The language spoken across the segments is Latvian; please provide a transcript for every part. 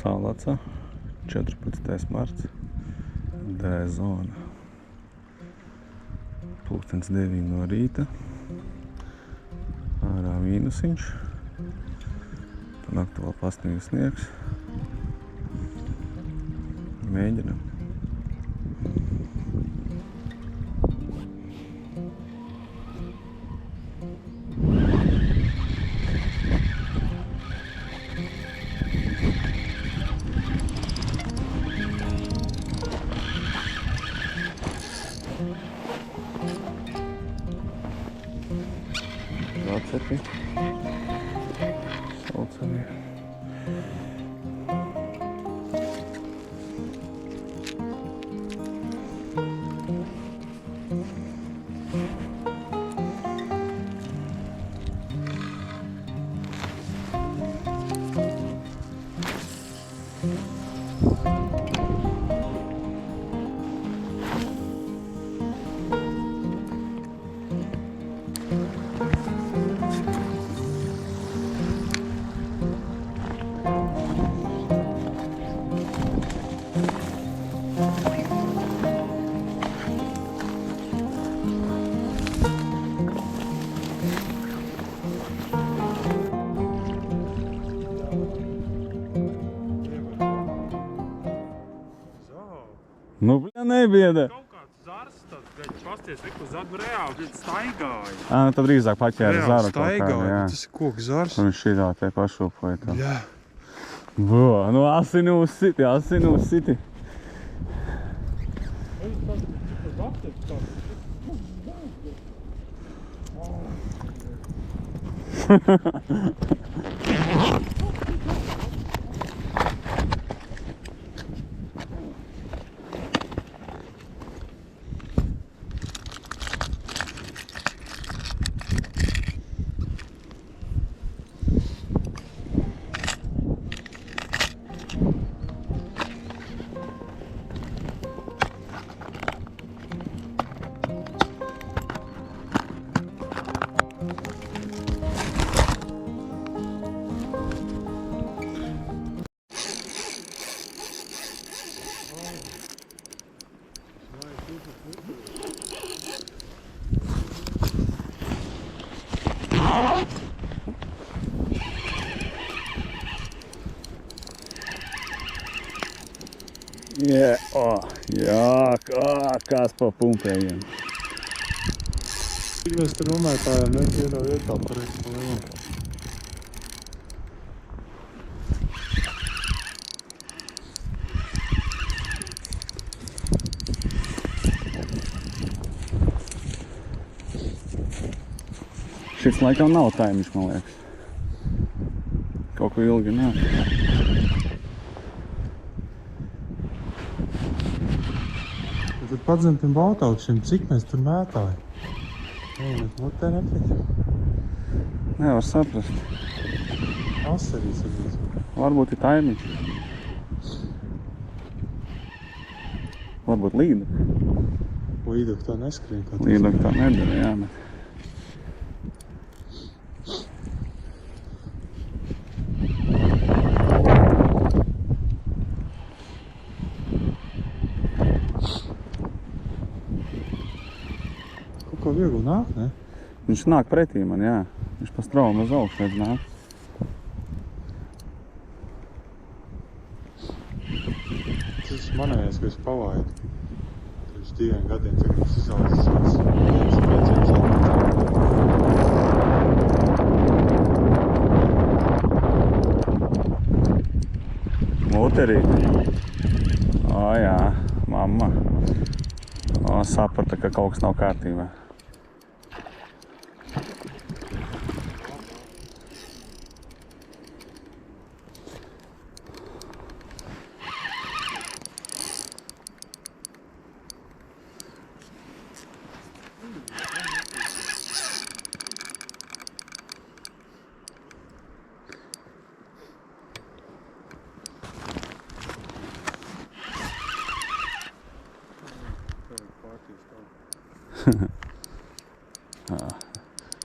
Saulaca, 14. marts, D zona. Pulkstens 9 no rīta. Ārā mīnusiņš. Pa nakti vēl pasnīgs sniegs. Mēģinam. Zacepi. Saucamie. Nu, bļa, nebieda. Kaut kāds zars, tad, gaļ, pasties, reku zagu reāli, viņš staigāja. Tad drīzāk paķēra zaru kaut kādu, staigāja, jā. tas ir koks zars. Un viņš šitā te pašūpoja tā. Jā. Vo, nu asini uz siti, asini uz siti. Jā, kāds pa pumpējiem. Mēs te nomētājām nevienā vietā par ekstra lielu. Šis laikam nav taimiņš, man liekas. Kaut ko ilgi nē. Tad padzem tiem baltaukšiem, cik mēs tur mētāji? Mēs mutē nepieķam. Nevar saprast. Asarīs varbūt. Varbūt ir taimiņš. Varbūt līduk. Līduk tā neskrien, kā tas. Līduk tā nedara, jā, bet. Ko viegli nāk, ne? Viņš nāk pretī man, jā. Viņš pa straumu uz augšu redz nāk. Tas manējais, ka es pavāju. Pirms 2 gadiem tagad es izaudzis viens 5 Muterīgi. O, jā, mamma. O, saprata, ka kaut kas nav kārtībā.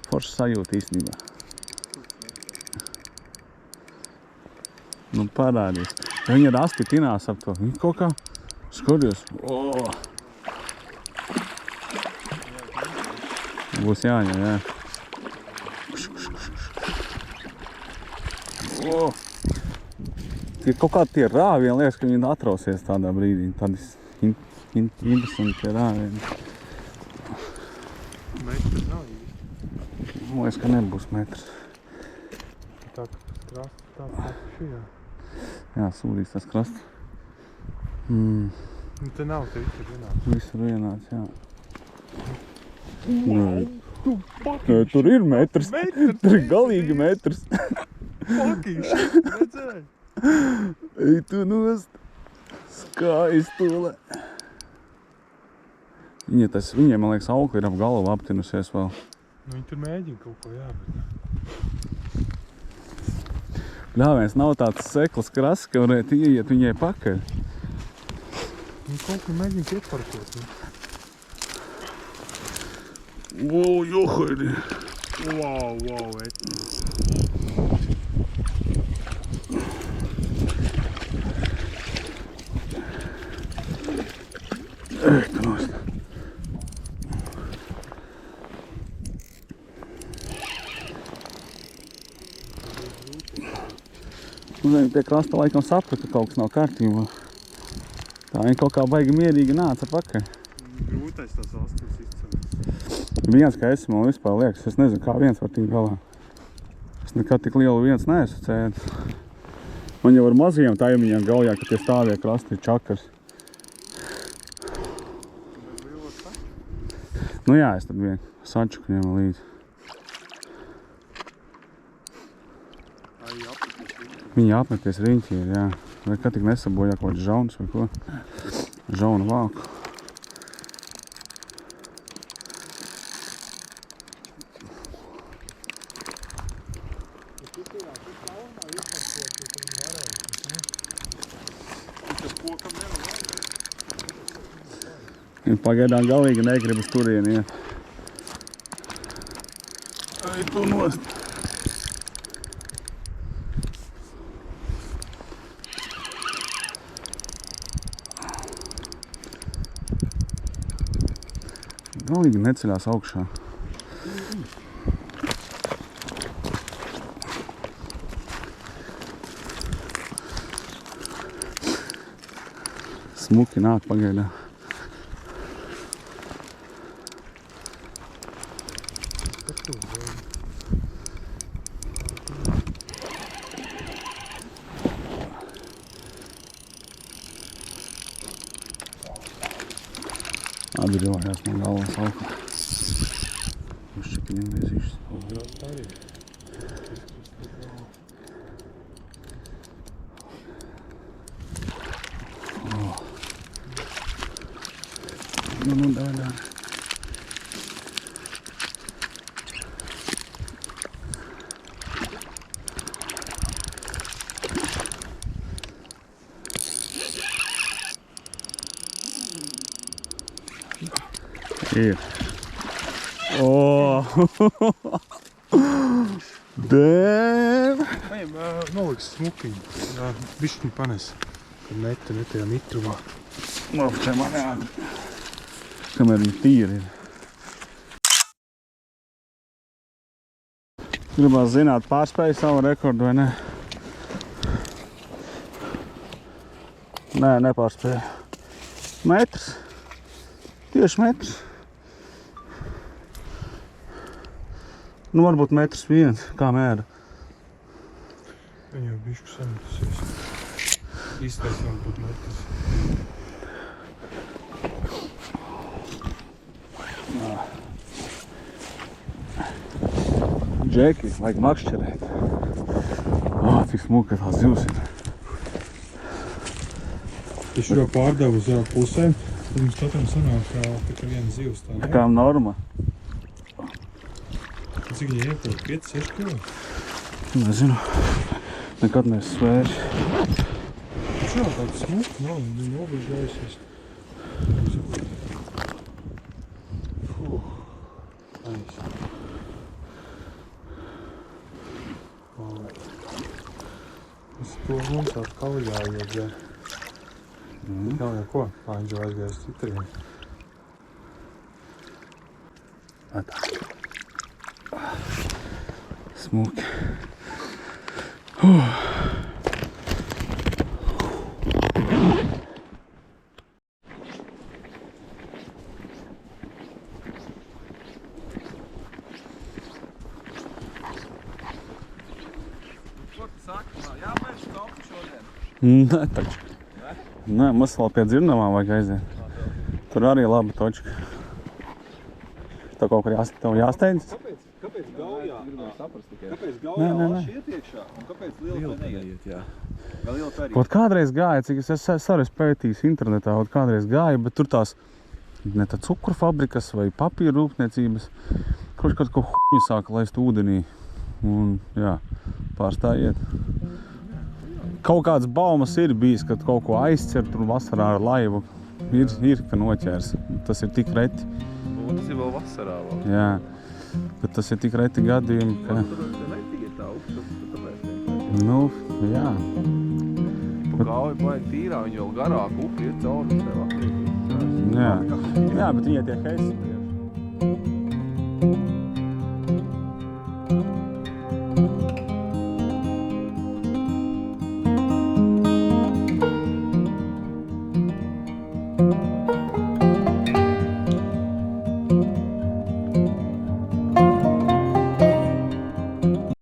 Forša sajūta īstenībā. Nu, parādīs. Viņa rasti tinās ap to. Viņa kaut kā skaties. Būs jāņem, jā. Tie kaut kādi tie rāvieni, liekas, ka viņi atrausies tādā brīdī. Tādi interesanti tie rāvieni. Metrs nav īsti. Man liekas, ka nebūs metrs. Tā kā tas krasts, tā šajā. Jā, sūdīs tas krasts. Nu, te nav, te visur vienāds. Visur vienāds, jā. Nē, tur ir metrs. Tur ir galīgi metrs. Fucking shit, redzēji? Ej, tu nost. Skaistule. Viņiem, man liekas, aukli ir ap galvu aptinusies vēl. Nu, viņi tur mēģina kaut ko, jā, bet... Bļāviens nav tāds sekls krasts, ka varētu ieiet viņai pakaļ. Viņi kaut ko mēģina ieparkot, nu. Johaļi. Wow, Ej, tu nost. Viņi pie krasta laikam saprata, ka kaut kas nav kārtībā. Tā viņi kaut kā baigi mierīgi nāca pakaļ. Grūtais tās asturs izceļas. Viens, ka es man vispār liekas, es nezinu, kā viens var tikt galā. Es nekad tik lielu viens neesmu cēdis. Man jau ar mazajiem taimiņiem gaujā, ka tie stāvie krasti ir čakars. Nu jā, es tad vien sačuku ņemu līdzi. Viņi apmeties riņķī ir, jā. Vai kā tik nesabojā kaut kāds žauns vai ko? Žaunu vāku. Viņi pagaidām galīgi negrib uz turieni iet. Ai, tu nost! Galīgi neceļās augšā. Smuki nāk pagaidā. Atbrīvājās no galvas augā. Uzšķipiņiem viezīšas. Nu, daļā. Ir. Damn! Noliks smukiņu. Jā, bišķiņu panes, kad meta tajā mitrumā. Nopčē man ātri. Kamēr viņi tīri ir. Gribās zināt, pārspēja savu rekordu vai ne? Nē, nepārspēja. Metrs. Tieši metrs. Nu, varbūt metrs viens, kā mēra. Viņa jau bišķi samitusies. Īstais varbūt metrs. Džeki, vajag makšķerēt. Cik smuka tās zivs ir. Es jau pārdevu uz pusēm, tad mums katram sanāk tikai viena zivs. Tā kā norma. Cik viņa iepilda? 5-6 kilo? Nezinu. Nekad neesmu svērs. Jā, tāda smuka nav, viņa nobežājusies. Es to mums ar Gauļājies, jā. Nav jau ko, viņš jau aizgājis citriem. Tā. Smuki. Ko tu saki? Jāpēc stopu šodien? Nē, taču. Nē, mums vēl pie dzirnavām vajag aiziet. Tur arī laba točka. Tev kaut kur jāsteidz? Kāpēc Gaujā? Kāpēc Nē, Gaujā nē, nē. Laši iet iekšā? Un kāpēc Lielupē neiet? Jā. Vai Lielupē arī? Kaut kādreiz gāja, cik es arī pētījis internetā, kaut kādreiz gāja, bet tur tās ne tā cukuru fabrikas vai papīra rūpniecības, kaut ko huņu sāka laist ūdenī. Un, jā, pārstājiet. Kaut kāds baumas ir bijis, kad kaut ko aizcer tur vasarā ar laivu. Ir, ka noķers. Tas ir tik reti. Un tas ir vēl vasarā vēl. Jā, bet tas ir tik reti gadījumi, ka... Tur netīgi ir tā upšas, tāpēc vienkārši. Nu, jā. Pa Gauju baigi tīrā, viņi vēl garāk upi iet cauri sev attiekties. Jā, bet viņi tiek heisi.